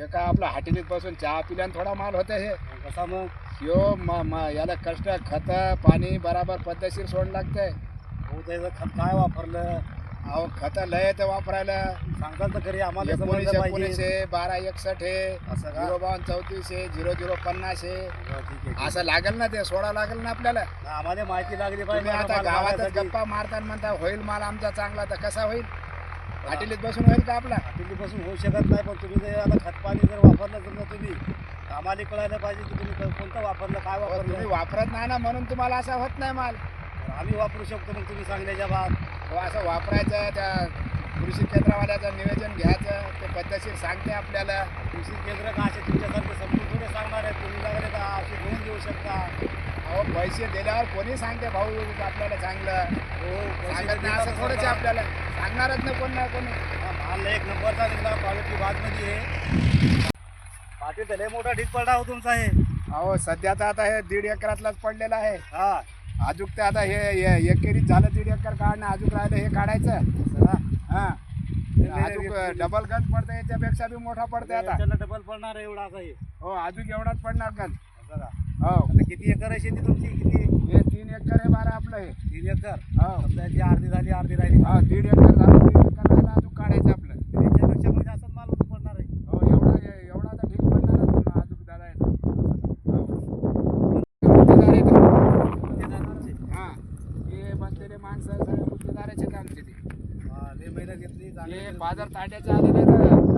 एका आपला हाटेलीत बसून चहा पिल्यान थोडा माल होते हे कसा मग याला कष्ट खत पाणी बराबर पद्धतशीर सोड लागतंय. हो त्याचं खत काय वापरलं अहो खत लय येते वापरायला. सांगाल तर खरी आम्हाला 19 समजलं पाहिजे. 19 1261 हे असं का? 05234 हे 0050 हे हो, ठीक आहे. असं लागेल ना ते सोडा लागेल ना आपल्याला. आम्हाला माहिती लागली तुम्ही पाहिजे आता माल गावातच मागायसाठी. गप्पा मारताना म्हणता होईल माल आमचा चांगला तर कसा होईल? हाटेलीत बसून होईल का आपला? हाटेलीपासून होऊ शकत नाही, पण तुम्ही जर आता खत पाणी जर वापरलं समजा तुम्ही आम्हाला कळायला पाहिजे की तुम्ही कोणतं वापरलं काय तुम्ही वापरलं. वापरत नाही ना म्हणून तुम्हाला असा होत नाही माल. आम्ही वापरू शकतो मग तुम्ही सांगण्याच्या बाद. असं वापरायचं त्या कृषी केंद्रवाल्याचं नियोजन घ्यायचं ते पद्धतशीर सांगते आपल्याला. कृषी केंद्र का असे तुमच्यासारखे समजून थोडे सांगणार आहेत. तुम्ही लागले तर असे घेऊन देऊ शकता. अहो पैसे दिल्यावर कोणी सांगते भाऊ आपल्याला चांगलं हो सांगत नाही असं थोडंच आहे आपल्याला. सांगणारच ना कोण ना कोणी. माल एक नंबरचा निघला क्वालिटी बाजमध्ये आहे. पाटील तर लय मोठा ढीक पडला हो तुमचा हे. अहो सध्या तर आता हे 1.5 एकरातलाच पडलेलं आहे. हा अजूक ते आता हे एकेरीत झालं 1.5 एकर काढणं अजूक राहिलं हे काढायचं. हां अजूक डबल गंज पडतं याच्यापेक्षा बी मोठा पडते आता. डबल पडणार आहे एवढा असा हे. हो अजूक एवढाच पडणार गंज. असं का? हो आता किती एकर आहे शेती तुमची किती? हे 3 एकर आहे बारा आपलं हे. 3 एकर. हो समजायची अर्धी झाली अर्धी राहिली. हा 1.5 एकर झालं 1.5 एकर राहिलं अजूक काढायचं आपलं. याच्यापेक्षा मग जास्त माल पडणार आहे. हो एवढा आता ठीक पडणारच पुन्हा अजूक दादा येतो. ते जाणारच आहे. हां हे बसलेले माणसं सगळे मुद्देदाराचे काम ते. हा, लय मेहनत घेतली हे चांगली. बाजार ताट्याचे आलेले तर